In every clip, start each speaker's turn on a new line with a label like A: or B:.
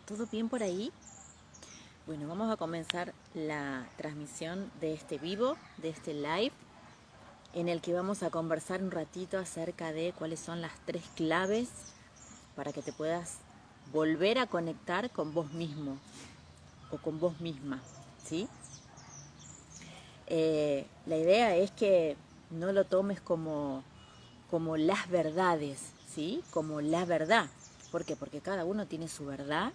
A: ¿Todo bien por ahí? Bueno, vamos a comenzar la transmisión de este vivo, de este live, en el que vamos a conversar un ratito acerca de cuáles son las 3 claves para que te puedas volver a conectar con vos mismo o con vos misma, ¿sí? La idea es que no lo tomes como las verdades, ¿sí? Como la verdad. ¿Por qué? Porque cada uno tiene su verdad,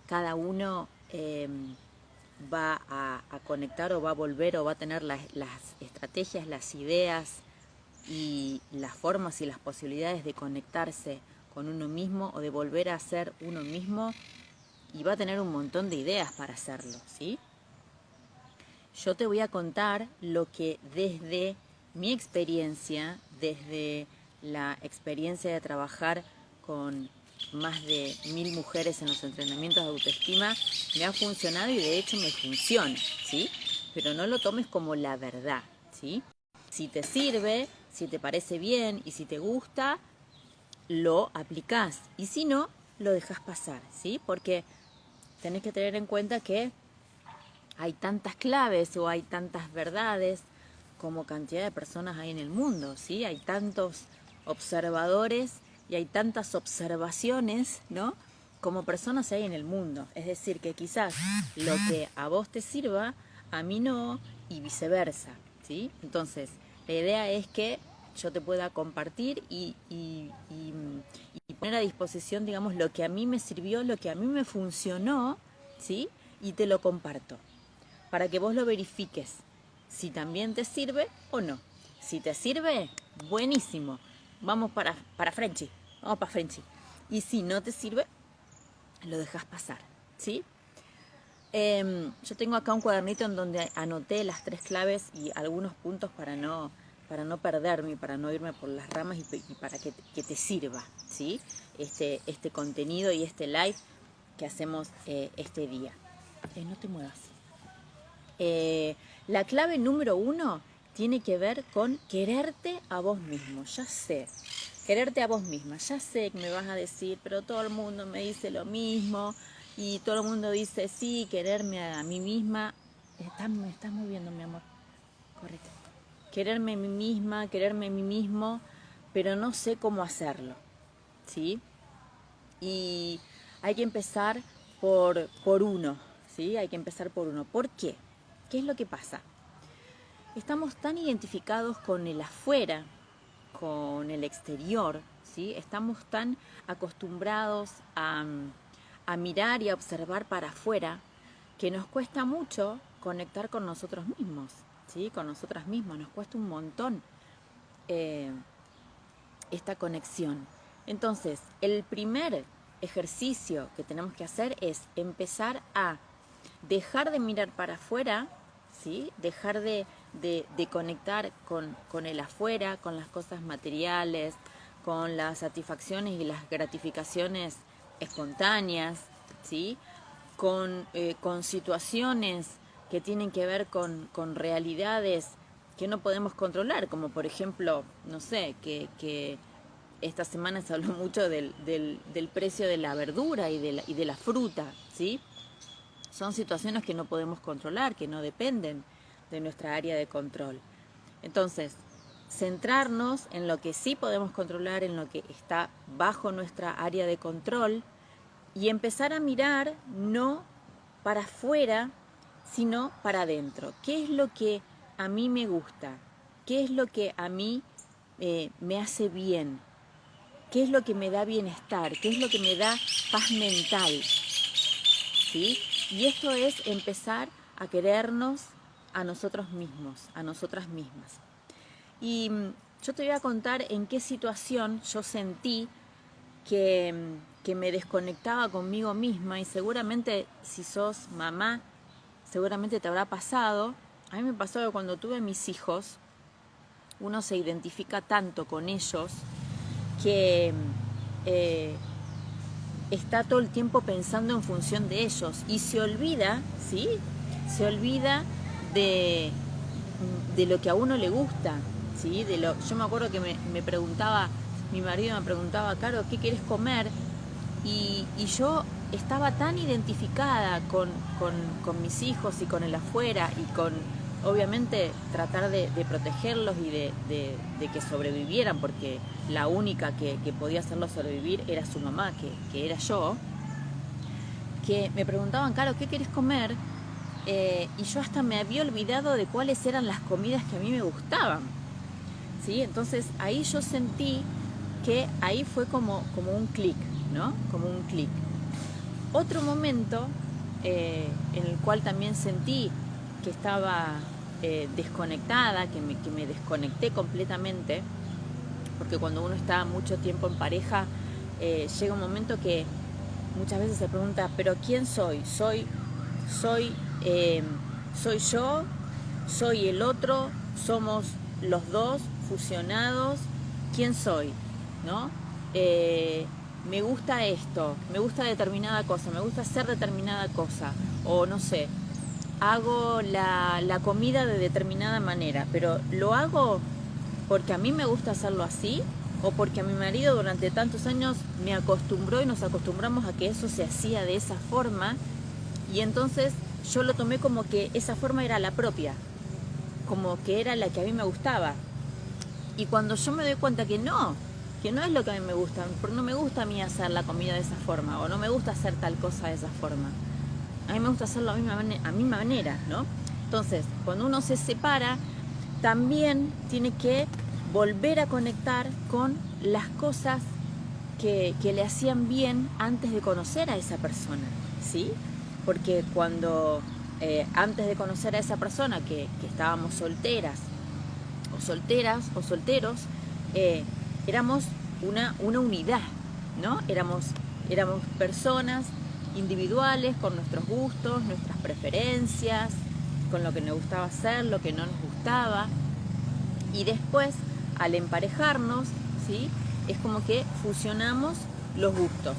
A: cada uno va a conectar o va a volver o va a tener las estrategias, las ideas y las formas y las posibilidades de conectarse con uno mismo o de volver a ser uno mismo, y va a tener un montón de ideas para hacerlo, ¿sí? Yo te voy a contar lo que desde mi experiencia, desde la experiencia de trabajar con más de 1000 mujeres en los entrenamientos de autoestima, me ha funcionado y de hecho me funciona, ¿sí? Pero no lo tomes como la verdad, ¿sí? Si te sirve, si te parece bien y si te gusta, lo aplicás. Y si no, lo dejas pasar, ¿sí? Porque tenés que tener en cuenta que hay tantas claves o hay tantas verdades como cantidad de personas hay en el mundo, ¿sí? Hay tantos observadores y hay tantas observaciones, ¿no? Como personas hay en el mundo. Es decir, que quizás lo que a vos te sirva, a mí no, y viceversa, ¿sí? Entonces, la idea es que yo te pueda compartir y poner a disposición, digamos, lo que a mí me sirvió, lo que a mí me funcionó, ¿sí? Y te lo comparto para que vos lo verifiques si también te sirve o no. Si te sirve, buenísimo. Vamos para Frenchy. Vamos para Frenchy. Y si no te sirve, lo dejas pasar. ¿Sí? Yo tengo acá un cuadernito en donde anoté las 3 claves y algunos puntos para no perderme, para no irme por las ramas y para que te sirva, ¿sí? Este contenido y este live que hacemos este día. No te muevas. La clave número 1 tiene que ver con quererte a vos mismo. Ya sé, quererte a vos misma. Ya sé que me vas a decir, pero todo el mundo me dice lo mismo y todo el mundo dice, sí, quererme a mí misma. Me estás moviendo, mi amor. Correcto. Quererme a mí misma, quererme a mí mismo, pero no sé cómo hacerlo, ¿sí? Y hay que empezar por uno, ¿sí? Hay que empezar por uno. ¿Por qué? ¿Qué es lo que pasa? Estamos tan identificados con el afuera, con el exterior, ¿sí? Estamos tan acostumbrados a mirar y a observar para afuera que nos cuesta mucho conectar con nosotros mismos, ¿sí? Con nosotras mismas, nos cuesta un montón eh, esta conexión. Entonces, el primer ejercicio que tenemos que hacer es empezar a dejar de mirar para afuera, ¿sí? Dejar de conectar con el afuera, con las cosas materiales, con las satisfacciones y las gratificaciones espontáneas, ¿sí? Con situaciones que tienen que ver con realidades que no podemos controlar, como por ejemplo, no sé, que esta semana se habló mucho del precio de la verdura y de la fruta, ¿sí? Son situaciones que no podemos controlar, que no dependen de nuestra área de control. Entonces, centrarnos en lo que sí podemos controlar, en lo que está bajo nuestra área de control, y empezar a mirar no para afuera, sino para adentro. ¿Qué es lo que a mí me gusta? ¿Qué es lo que a mí me hace bien? ¿Qué es lo que me da bienestar? ¿Qué es lo que me da paz mental? ¿Sí? Y esto es empezar a querernos a nosotros mismos, a nosotras mismas. Y yo te voy a contar en qué situación yo sentí que me desconectaba conmigo misma, y seguramente si sos mamá, seguramente te habrá pasado. A mí me pasó que cuando tuve mis hijos, uno se identifica tanto con ellos que eh, está todo el tiempo pensando en función de ellos y se olvida, ¿sí? Se olvida de, de lo que a uno le gusta, ¿sí? Yo me acuerdo que me preguntaba, mi marido me preguntaba, Caro, ¿qué querés comer? Y yo estaba tan identificada con mis hijos y con el afuera y con, obviamente, tratar de protegerlos y de que sobrevivieran, porque la única que podía hacerlos sobrevivir era su mamá, que era yo, que me preguntaban, Caro, ¿qué querés comer? Y yo hasta me había olvidado de cuáles eran las comidas que a mí me gustaban, ¿sí? Entonces ahí yo sentí que ahí fue como un clic, ¿no? Como un clic. Otro momento en el cual también sentí que estaba desconectada, que me desconecté completamente, porque cuando uno está mucho tiempo en pareja, llega un momento que muchas veces se pregunta, ¿pero quién soy? ¿Soy yo? ¿Soy el otro? ¿Somos los dos fusionados? ¿Quién soy? ¿No? Me gusta esto, me gusta determinada cosa, me gusta hacer determinada cosa, o no sé, hago la comida de determinada manera, pero lo hago porque a mí me gusta hacerlo así, o porque a mi marido durante tantos años me acostumbró y nos acostumbramos a que eso se hacía de esa forma, y entonces yo lo tomé como que esa forma era la propia, como que era la que a mí me gustaba. Y cuando yo me doy cuenta que no es lo que a mí me gusta, porque no me gusta a mí hacer la comida de esa forma, o no me gusta hacer tal cosa de esa forma. A mí me gusta hacerlo a mi manera, ¿no? Entonces, cuando uno se separa, también tiene que volver a conectar con las cosas que le hacían bien antes de conocer a esa persona, ¿sí? Porque cuando antes de conocer a esa persona, que estábamos solteras o solteros, éramos una unidad, ¿no? Éramos personas individuales con nuestros gustos, nuestras preferencias, con lo que nos gustaba hacer, lo que no nos gustaba. Y después, al emparejarnos, ¿sí? Es como que fusionamos los gustos.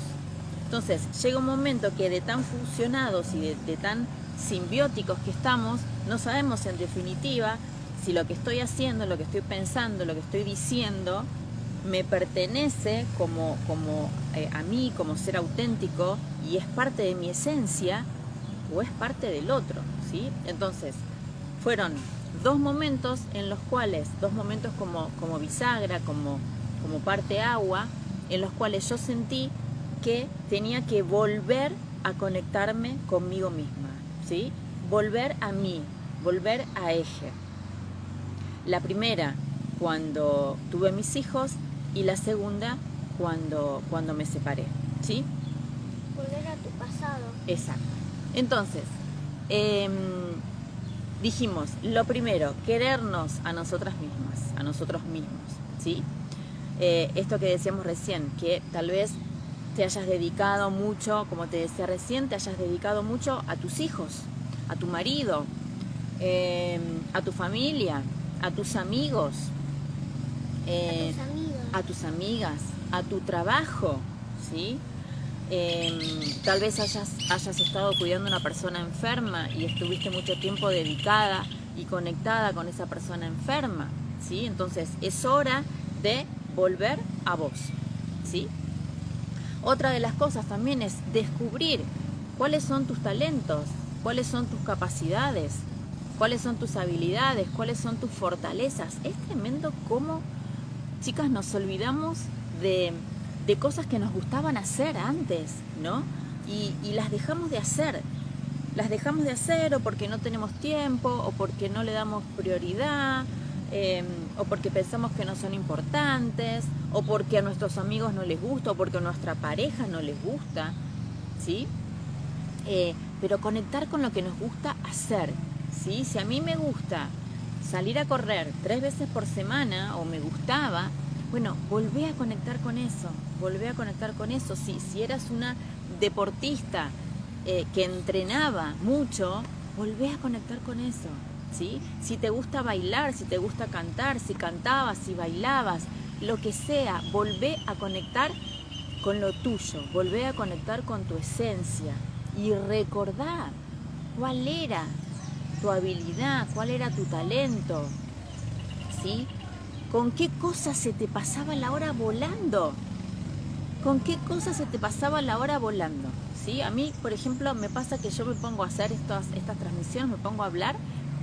A: Entonces, llega un momento que de tan fusionados y de tan simbióticos que estamos, no sabemos en definitiva si lo que estoy haciendo, lo que estoy pensando, lo que estoy diciendo, me pertenece como a mí, como ser auténtico, y es parte de mi esencia, o es parte del otro, ¿sí? Entonces, fueron dos momentos en los cuales, dos momentos como bisagra, como parte agua, en los cuales yo sentí que tenía que volver a conectarme conmigo misma, ¿sí? Volver a mí, volver a eje. La primera, cuando tuve mis hijos, y la segunda, cuando me separé, ¿sí?
B: Volver a tu pasado.
A: Exacto. Entonces, dijimos, lo primero, querernos a nosotras mismas, a nosotros mismos, ¿sí? Esto que decíamos recién, que tal vez te hayas dedicado mucho, como te decía recién, te hayas dedicado mucho a tus hijos, a tu marido, a tu familia, a tus amigos, a tus amigas, a tu trabajo, ¿sí? Tal vez hayas estado cuidando a una persona enferma y estuviste mucho tiempo dedicada y conectada con esa persona enferma, ¿sí? Entonces es hora de volver a vos, ¿sí? Otra de las cosas también es descubrir cuáles son tus talentos, cuáles son tus capacidades, cuáles son tus habilidades, cuáles son tus fortalezas. Es tremendo cómo, chicas, nos olvidamos de cosas que nos gustaban hacer antes, ¿no? Y las dejamos de hacer. Las dejamos de hacer o porque no tenemos tiempo, o porque no le damos prioridad, o porque pensamos que no son importantes, o porque a nuestros amigos no les gusta, o porque a nuestra pareja no les gusta, ¿sí? Pero conectar con lo que nos gusta hacer, ¿sí? Si a mí me gusta salir a correr 3 veces por semana, o me gustaba, bueno, volvé a conectar con eso, volvé a conectar con eso. Si eras una deportista que entrenaba mucho, volvé a conectar con eso, ¿sí? Si te gusta bailar, si te gusta cantar, si cantabas, si bailabas, lo que sea, volvé a conectar con lo tuyo, volvé a conectar con tu esencia y recordá cuál era tu habilidad, cuál era tu talento, ¿sí? ¿Con qué cosas se te pasaba la hora volando? ¿Con qué cosas se te pasaba la hora volando? ¿sí? A mí, por ejemplo, me pasa que yo me pongo a hacer estas transmisiones, me pongo a hablar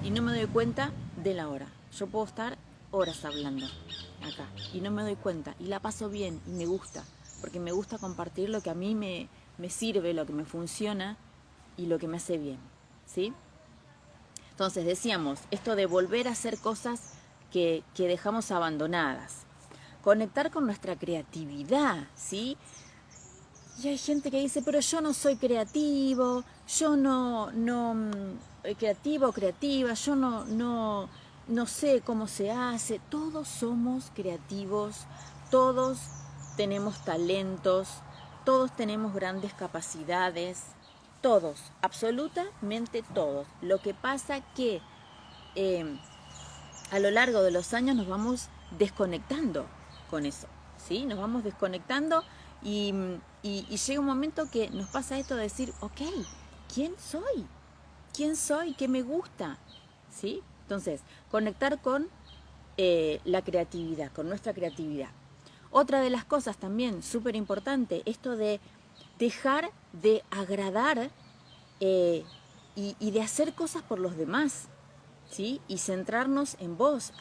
A: y no me doy cuenta de la hora. Yo puedo estar horas hablando acá y no me doy cuenta y la paso bien y me gusta, porque me gusta compartir lo que a mí me sirve, lo que me funciona y lo que me hace bien, ¿sí? Entonces decíamos, esto de volver a hacer cosas que dejamos abandonadas. Conectar con nuestra creatividad, ¿sí? Y hay gente que dice, pero yo no soy creativo, yo no creativo o creativa, yo no sé cómo se hace. Todos somos creativos, todos tenemos talentos, todos tenemos grandes capacidades, todos, absolutamente todos. Lo que pasa que a lo largo de los años nos vamos desconectando con eso, ¿sí? Nos vamos desconectando y llega un momento que nos pasa esto de decir, ok, ¿quién soy? ¿Quién soy? ¿Qué me gusta? ¿Sí? Entonces, conectar con la creatividad, con nuestra creatividad. Otra de las cosas también súper importante, esto de dejar de agradar y de hacer cosas por los demás, ¿sí? Y centrarnos en vos,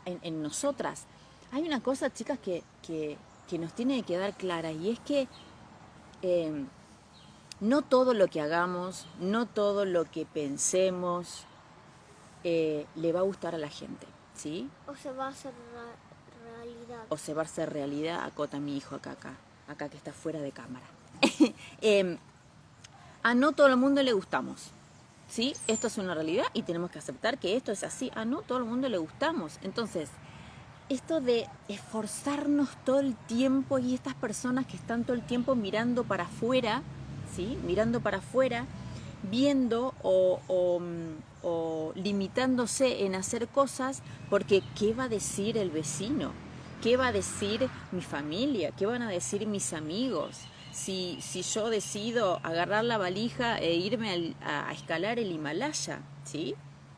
A: en nosotras. Hay una cosa, chicas, que nos tiene que quedar clara, y es que no todo lo que hagamos, no todo lo que pensemos le va a gustar a la gente, ¿sí?
B: O se va a hacer realidad.
A: O se va a hacer realidad, acota mi hijo acá que está fuera de cámara. A no todo el mundo le gustamos, ¿sí? Esto es una realidad y tenemos que aceptar que esto es así. A no todo el mundo le gustamos. Entonces, esto de esforzarnos todo el tiempo y estas personas que están todo el tiempo mirando para afuera, ¿sí? Mirando para afuera, viendo o limitándose en hacer cosas porque ¿qué va a decir el vecino? ¿Qué va a decir mi familia? ¿Qué van a decir mis amigos? Si yo decido agarrar la valija e irme a escalar el Himalaya, ¿sí?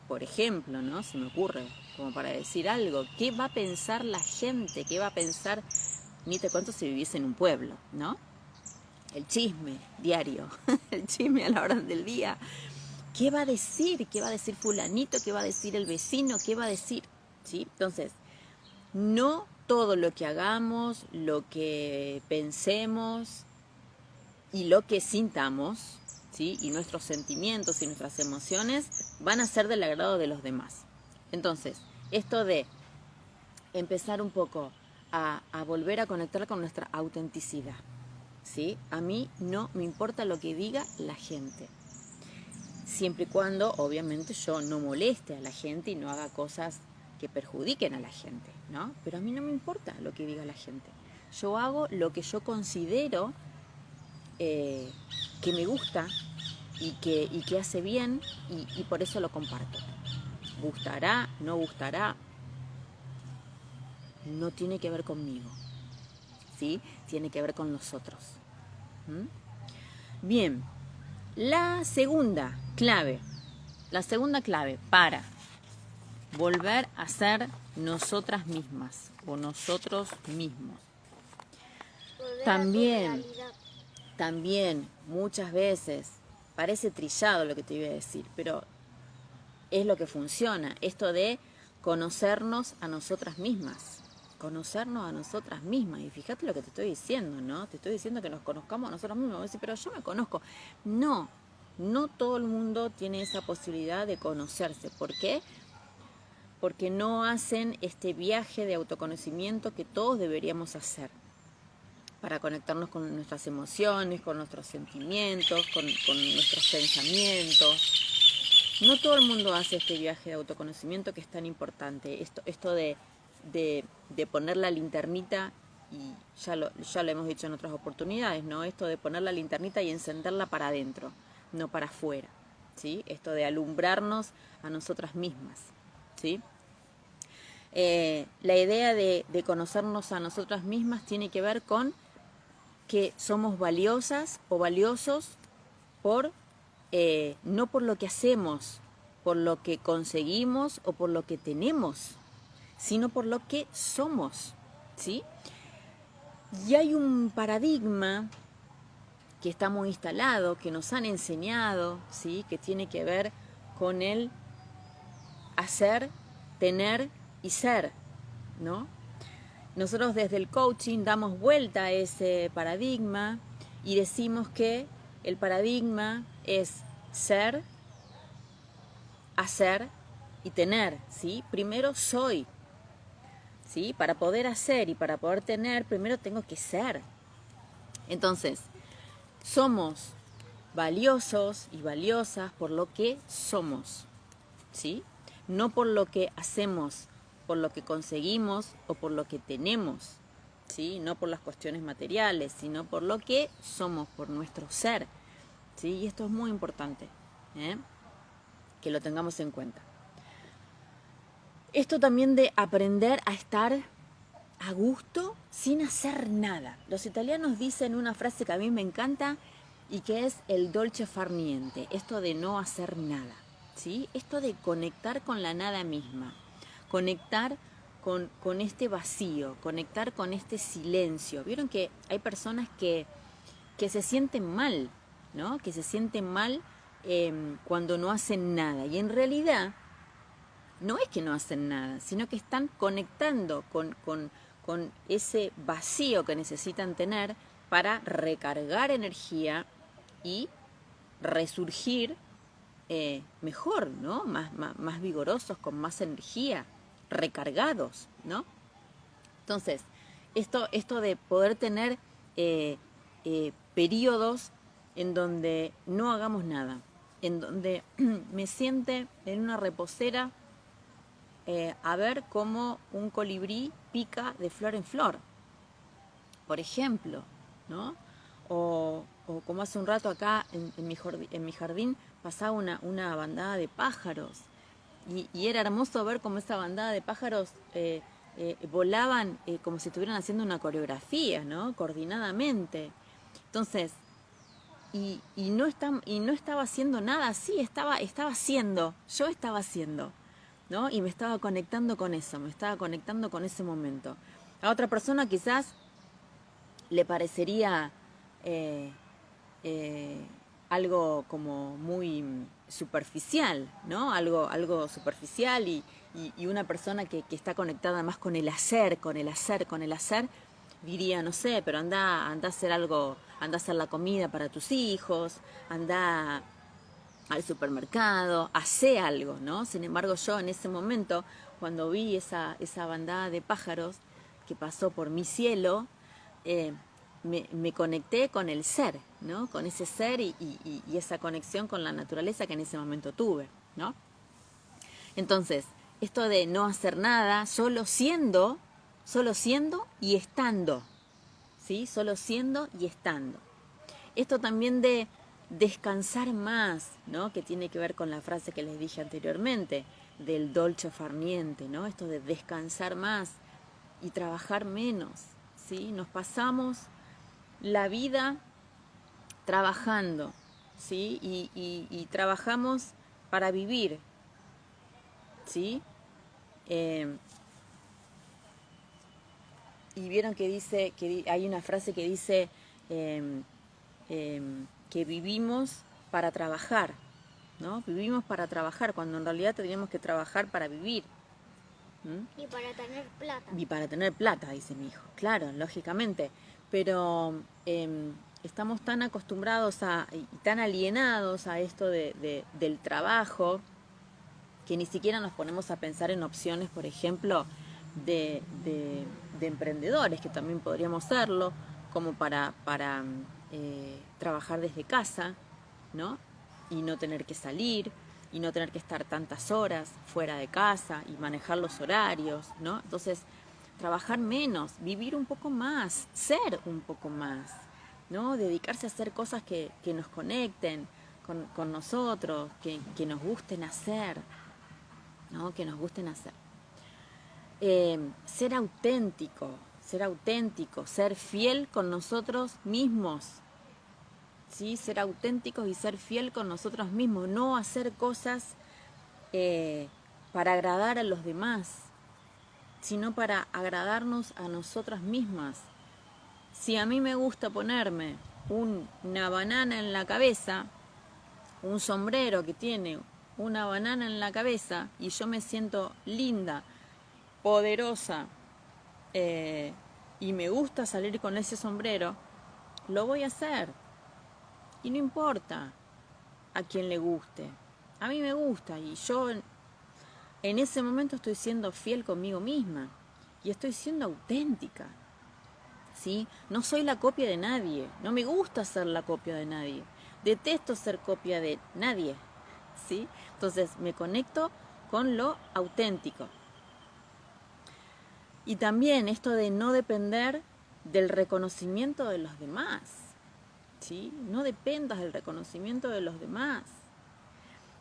A: Por ejemplo, ¿no? Se me ocurre, como para decir algo. ¿Qué va a pensar la gente? ¿Qué va a pensar? Ni te cuento si viviese en un pueblo, ¿no? El chisme diario, el chisme a la hora del día. ¿Qué va a decir? ¿Qué va a decir fulanito? ¿Qué va a decir el vecino? ¿Qué va a decir? ¿Sí? Entonces, no todo lo que hagamos, lo que pensemos y lo que sintamos, ¿sí? Y nuestros sentimientos y nuestras emociones van a ser del agrado de los demás. Entonces, esto de empezar un poco a volver a conectar con nuestra autenticidad, ¿sí? A mí no me importa lo que diga la gente, siempre y cuando, obviamente, yo no moleste a la gente y no haga cosas que perjudiquen a la gente, ¿no? Pero a mí no me importa lo que diga la gente. Yo hago lo que yo considero que me gusta y que hace bien y por eso lo comparto. Gustará, no gustará, no tiene que ver conmigo, ¿sí? Tiene que ver con nosotros. Bien, la segunda clave para volver a ser nosotras mismas o nosotros mismos. También muchas veces, parece trillado lo que te iba a decir, pero es lo que funciona, esto de conocernos a nosotras mismas. Y fíjate lo que te estoy diciendo, ¿no? Te estoy diciendo que nos conozcamos a nosotros mismos. Vos decís, pero yo me conozco. No todo el mundo tiene esa posibilidad de conocerse. ¿Por qué? Porque no hacen este viaje de autoconocimiento que todos deberíamos hacer para conectarnos con nuestras emociones, con nuestros sentimientos, con nuestros pensamientos. No todo el mundo hace este viaje de autoconocimiento que es tan importante. Esto de poner la linternita, y ya lo hemos dicho en otras oportunidades, ¿no? Esto de poner la linternita y encenderla para adentro, no para afuera, ¿sí? Esto de alumbrarnos a nosotras mismas, ¿sí? La idea de conocernos a nosotras mismas tiene que ver con que somos valiosas o valiosos no por lo que hacemos, por lo que conseguimos o por lo que tenemos, sino por lo que somos, ¿sí? Y hay un paradigma que está muy instalado, que nos han enseñado, ¿sí? Que tiene que ver con el hacer, tener y ser, ¿no? Nosotros desde el coaching damos vuelta a ese paradigma y decimos que el paradigma es ser, hacer y tener, ¿sí? Primero soy, ¿sí? Para poder hacer y para poder tener, primero tengo que ser. Entonces, somos valiosos y valiosas por lo que somos, ¿sí? No por lo que hacemos, por lo que conseguimos o por lo que tenemos, ¿sí? No por las cuestiones materiales, sino por lo que somos, por nuestro ser, ¿sí? Y esto es muy importante, que lo tengamos en cuenta. Esto también de aprender a estar a gusto sin hacer nada. Los italianos dicen una frase que a mí me encanta y que es el dolce far niente, esto de no hacer nada, ¿sí? Esto de conectar con la nada misma, conectar con este vacío, conectar con este silencio. Vieron que hay personas que se sienten mal, ¿no? Que se sienten mal cuando no hacen nada. Y en realidad no es que no hacen nada, sino que están conectando con ese vacío que necesitan tener para recargar energía y resurgir mejor, ¿no? Más vigorosos, con más energía, recargados, ¿no? Entonces, esto de poder tener periodos en donde no hagamos nada, en donde me siente en una reposera a ver cómo un colibrí pica de flor en flor, por ejemplo, ¿no? O como hace un rato acá en mi jardín pasaba una bandada de pájaros y era hermoso ver cómo esa bandada de pájaros volaban como si estuvieran haciendo una coreografía, ¿no? Coordinadamente. Entonces, y no estaba haciendo nada así, estaba haciendo, yo estaba haciendo, ¿no? Y me estaba conectando con eso, me estaba conectando con ese momento. A otra persona quizás le parecería algo como muy superficial, ¿no? Algo superficial y una persona que está conectada más con el hacer, diría, no sé, pero anda a hacer algo, anda a hacer la comida para tus hijos, anda al supermercado, hace algo, ¿no? Sin embargo, yo en ese momento, cuando vi esa bandada de pájaros que pasó por mi cielo, me conecté con el ser, ¿no? Con ese ser y esa conexión con la naturaleza que en ese momento tuve, ¿no? Entonces, esto de no hacer nada, solo siendo y estando, ¿sí? Solo siendo y estando. Esto también de descansar más, ¿no? Que tiene que ver con la frase que les dije anteriormente, del dolce far niente, ¿no? Esto de descansar más y trabajar menos, ¿sí? Nos pasamos la vida trabajando, ¿sí? Y trabajamos para vivir, ¿sí? Y vieron que dice, hay una frase que dice que vivimos para trabajar, ¿no? Vivimos para trabajar, cuando en realidad tendríamos que trabajar para vivir.
B: Y para tener plata.
A: Y para tener plata, dice mi hijo. Claro, lógicamente. Pero estamos tan acostumbrados y tan alienados a esto del trabajo que ni siquiera nos ponemos a pensar en opciones, por ejemplo, de emprendedores, que también podríamos serlo, como para trabajar desde casa, ¿no? Y no tener que salir, y no tener que estar tantas horas fuera de casa y manejar los horarios, ¿no? Entonces, trabajar menos, vivir un poco más, ser un poco más, ¿no? Dedicarse a hacer cosas que nos conecten con nosotros, que nos gusten hacer, ¿no? Que nos gusten hacer. Ser auténtico, ser fiel con nosotros mismos, ¿sí? Ser auténticos y ser fiel con nosotros mismos, no hacer cosas para agradar a los demás, sino para agradarnos a nosotras mismas. Si a mí me gusta ponerme una banana en la cabeza, un sombrero que tiene una banana en la cabeza, y yo me siento linda, poderosa, y me gusta salir con ese sombrero, lo voy a hacer. Y no importa a quién le guste. A mí me gusta, y yo en ese momento estoy siendo fiel conmigo misma y estoy siendo auténtica, ¿sí? No soy la copia de nadie, no me gusta ser la copia de nadie, detesto ser copia de nadie, ¿sí? Entonces me conecto con lo auténtico. Y también esto de no depender del reconocimiento de los demás, ¿sí? No dependas del reconocimiento de los demás.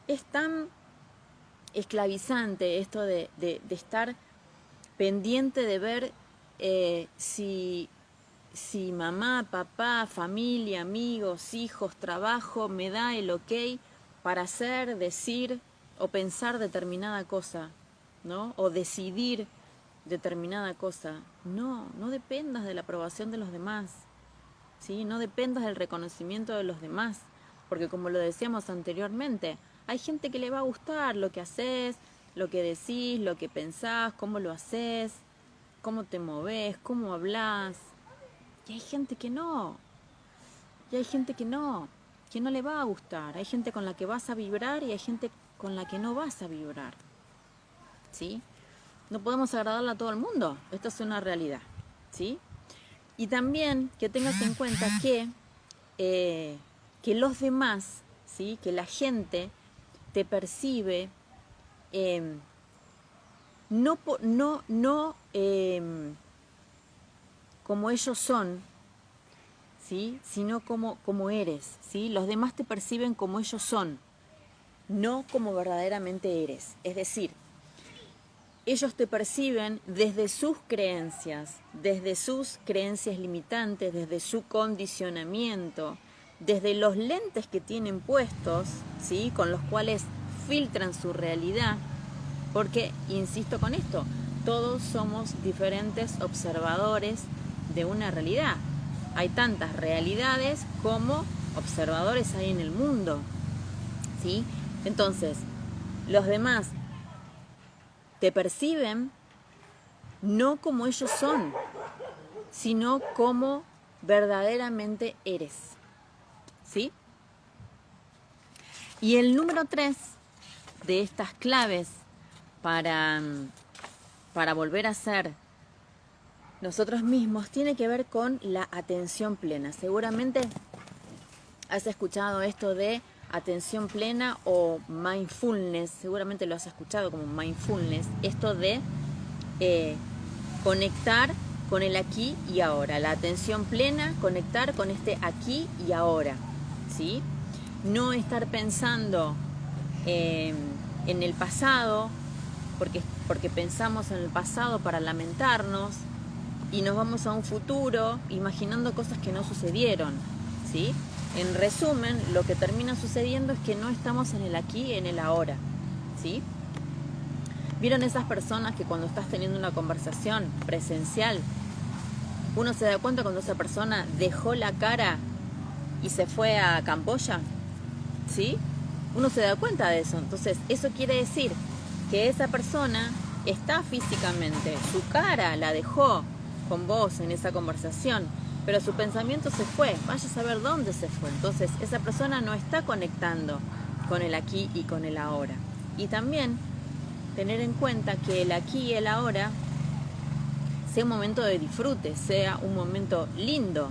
A: Es tan esclavizante esto de estar pendiente de ver si mamá, papá, familia, amigos, hijos, trabajo me da el ok para hacer, decir o pensar determinada cosa, ¿no? O decidir determinada cosa. No dependas de la aprobación de los demás, ¿sí? No dependas del reconocimiento de los demás, porque como lo decíamos anteriormente, hay gente que le va a gustar lo que haces, lo que decís, lo que pensás, cómo lo haces, cómo te movés, cómo hablas. Y hay gente que no. Y hay gente que no le va a gustar. Hay gente con la que vas a vibrar y hay gente con la que no vas a vibrar, ¿sí? No podemos agradarle a todo el mundo. Esto es una realidad, ¿sí? Y también que tengas en cuenta que los demás, ¿sí? Que la gente te percibe no como ellos son, ¿sí? Sino como eres, ¿sí? Los demás te perciben como ellos son, no como verdaderamente eres. Es decir, ellos te perciben desde sus creencias limitantes, desde su condicionamiento, desde los lentes que tienen puestos, ¿sí? Con los cuales filtran su realidad, porque, insisto con esto, todos somos diferentes observadores de una realidad. Hay tantas realidades como observadores hay en el mundo, ¿sí? Entonces, los demás te perciben no como ellos son, sino como verdaderamente eres, ¿sí? Y el número 3 de estas claves para volver a ser nosotros mismos tiene que ver con la atención plena. Seguramente has escuchado esto de atención plena o mindfulness, seguramente lo has escuchado como mindfulness, esto de conectar con el aquí y ahora, la atención plena, conectar con este aquí y ahora, ¿sí? No estar pensando en el pasado, porque pensamos en el pasado para lamentarnos y nos vamos a un futuro imaginando cosas que no sucedieron, ¿sí? En resumen, lo que termina sucediendo es que no estamos en el aquí y en el ahora, ¿sí? ¿Vieron esas personas que cuando estás teniendo una conversación presencial, uno se da cuenta cuando esa persona dejó la cara y se fue a Camboya? ¿Sí? Uno se da cuenta de eso. Entonces, eso quiere decir que esa persona está físicamente, su cara la dejó con vos en esa conversación, pero su pensamiento se fue, vaya a saber dónde se fue. Entonces, esa persona no está conectando con el aquí y con el ahora. Y también tener en cuenta que el aquí y el ahora sea un momento de disfrute, sea un momento lindo,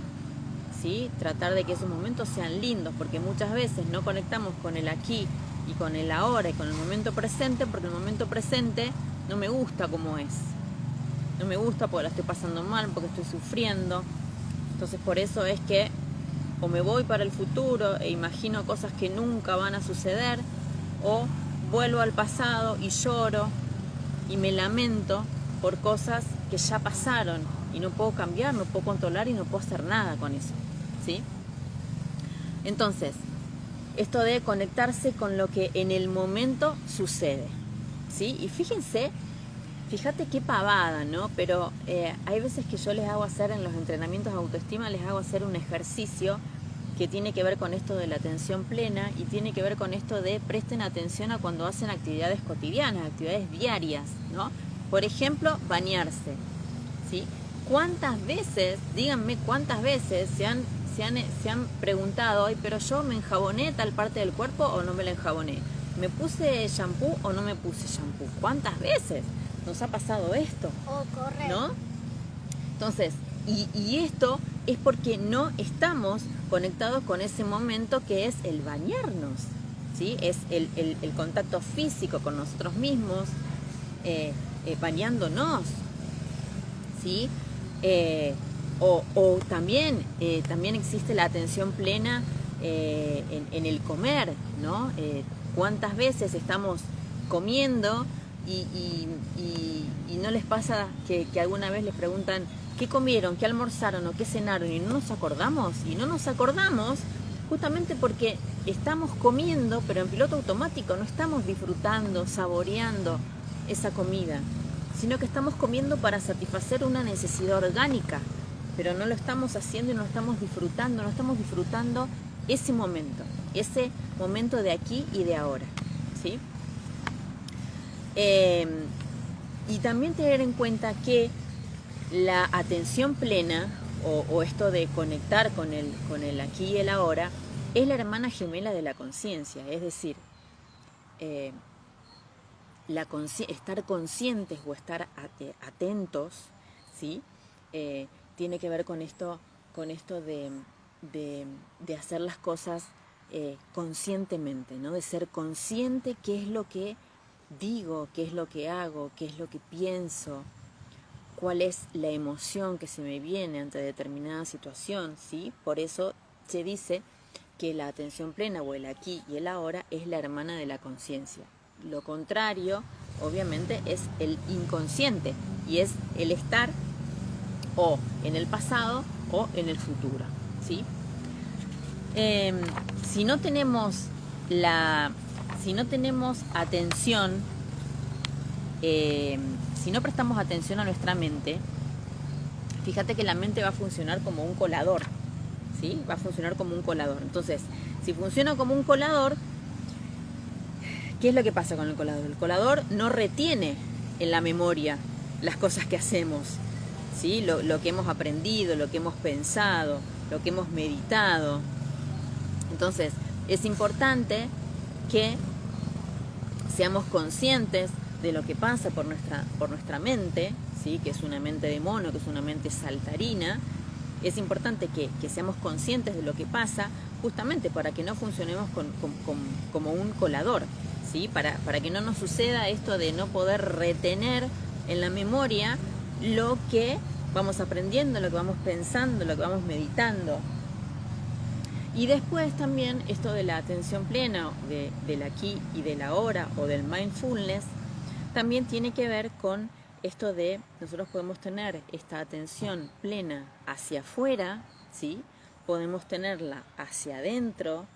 A: ¿sí? Tratar de que esos momentos sean lindos, porque muchas veces no conectamos con el aquí y con el ahora y con el momento presente, porque el momento presente no me gusta como es. No me gusta porque la estoy pasando mal, porque estoy sufriendo. Entonces por eso es que o me voy para el futuro e imagino cosas que nunca van a suceder, o vuelvo al pasado y lloro y me lamento por cosas que ya pasaron y no puedo cambiar, no puedo controlar y no puedo hacer nada con eso, ¿sí? Entonces, esto de conectarse con lo que en el momento sucede, ¿sí? Y fíjate qué pavada, ¿no? Pero hay veces que yo les hago hacer en los entrenamientos de autoestima, les hago hacer un ejercicio que tiene que ver con esto de la atención plena y tiene que ver con esto de presten atención a cuando hacen actividades cotidianas, actividades diarias, ¿no? Por ejemplo, bañarse, ¿sí? ¿Cuántas veces, díganme cuántas veces se han preguntado, ay, pero yo me enjaboné tal parte del cuerpo o no me la enjaboné? ¿Me puse shampoo o no me puse shampoo? ¿Cuántas veces nos ha pasado esto?
B: O correr.
A: ¿No? Entonces, y esto es porque no estamos conectados con ese momento que es el bañarnos, ¿sí? Es el contacto físico con nosotros mismos, bañándonos, ¿sí? O también existe la atención plena en el comer, ¿no? ¿Cuántas veces estamos comiendo y no les pasa que alguna vez les preguntan qué comieron, qué almorzaron o qué cenaron y no nos acordamos? Y no nos acordamos justamente porque estamos comiendo, pero en piloto automático, no estamos disfrutando, saboreando esa comida, sino que estamos comiendo para satisfacer una necesidad orgánica, pero no lo estamos haciendo y no estamos disfrutando ese momento de aquí y de ahora, ¿sí? Y también tener en cuenta que la atención plena, o esto de conectar con el aquí y el ahora, es la hermana gemela de la conciencia, es decir, estar conscientes o estar atentos, ¿sí? Tiene que ver con esto de hacer las cosas conscientemente, ¿no? De ser consciente qué es lo que digo, qué es lo que hago, qué es lo que pienso, cuál es la emoción que se me viene ante determinada situación, ¿sí? Por eso se dice que la atención plena o el aquí y el ahora es la hermana de la conciencia. Lo contrario, obviamente, es el inconsciente y es el estar o en el pasado o en el futuro, ¿sí? Si no tenemos atención, si no prestamos atención a nuestra mente, fíjate que la mente va a funcionar como un colador, ¿sí? Va a funcionar como un colador. Entonces, si funciona como un colador, ¿qué es lo que pasa con el colador? El colador no retiene en la memoria las cosas que hacemos, ¿sí? Lo que hemos aprendido, lo que hemos pensado, lo que hemos meditado. Entonces, es importante que seamos conscientes de lo que pasa por nuestra mente, ¿sí? Que es una mente de mono, que es una mente saltarina. Es importante que seamos conscientes de lo que pasa, justamente para que no funcionemos como un colador, ¿sí? Para que no nos suceda esto de no poder retener en la memoria lo que vamos aprendiendo, lo que vamos pensando, lo que vamos meditando. Y después también esto de la atención plena, del aquí y del ahora, o del mindfulness, también tiene que ver con esto de nosotros podemos tener esta atención plena hacia afuera, ¿sí? Podemos tenerla hacia adentro,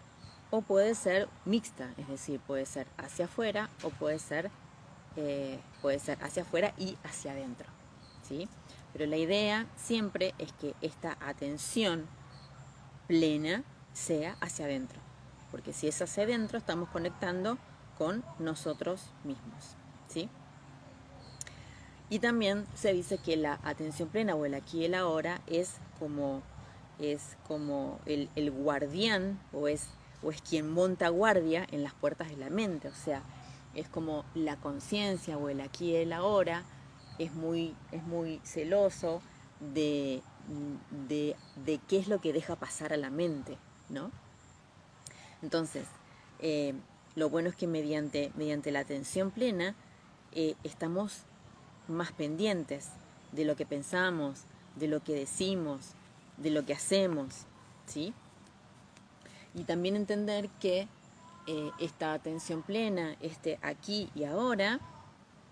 A: o puede ser mixta, es decir, puede ser hacia afuera o puede ser hacia afuera y hacia adentro, ¿sí? Pero la idea siempre es que esta atención plena sea hacia adentro, porque si es hacia adentro estamos conectando con nosotros mismos, ¿sí? Y también se dice que la atención plena o el aquí y el ahora es como el guardián o es quien monta guardia en las puertas de la mente, o sea, es como la conciencia o el aquí y el ahora es muy celoso de qué es lo que deja pasar a la mente, ¿no? Entonces, lo bueno es que mediante la atención plena estamos más pendientes de lo que pensamos, de lo que decimos, de lo que hacemos, ¿sí? Y también entender que esta atención plena, este aquí y ahora,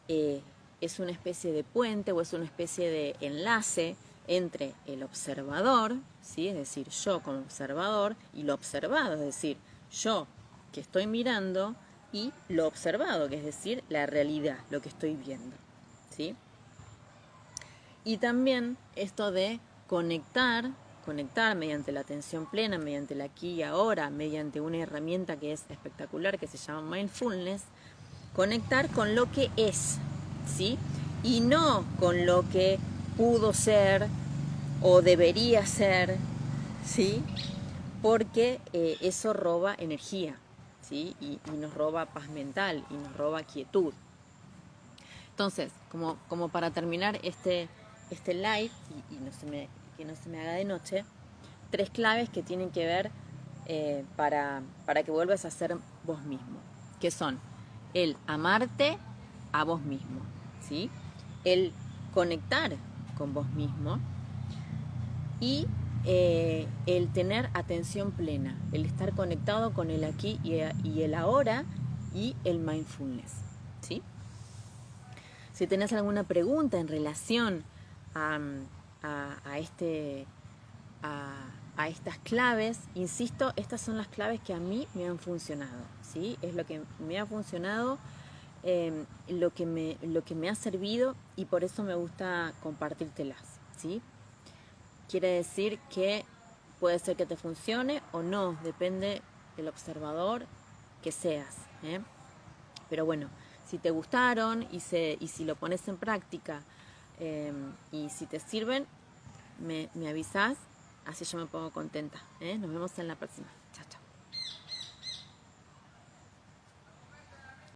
A: es una especie de puente o es una especie de enlace entre el observador, ¿sí? Es decir, yo como observador, y lo observado, es decir, yo que estoy mirando, y lo observado, que es decir, la realidad, lo que estoy viendo, ¿sí? Y también esto de conectar conectar mediante la atención plena, mediante el aquí y ahora, mediante una herramienta que es espectacular, que se llama mindfulness, conectar con lo que es, ¿sí? Y no con lo que pudo ser o debería ser, ¿sí? Porque eso roba energía, ¿sí? Y nos roba paz mental y nos roba quietud. Entonces, como para terminar este live y que no se me haga de noche, 3 claves que tienen que ver para que vuelvas a ser vos mismo, que son el amarte a vos mismo, ¿sí? El conectar con vos mismo y el tener atención plena, el estar conectado con el aquí y el ahora y el mindfulness, ¿sí? Si tenés alguna pregunta en relación a estas claves, insisto, estas son las claves que a mí me han funcionado, ¿sí? Es lo que me ha funcionado, lo que me ha servido y por eso me gusta compartírtelas, ¿sí? Quiere decir que puede ser que te funcione o no, depende del observador que seas, ¿eh? Pero bueno, si te gustaron y si lo pones en práctica y si te sirven, me avisás, así yo me pongo contenta, ¿eh? Nos vemos en la próxima.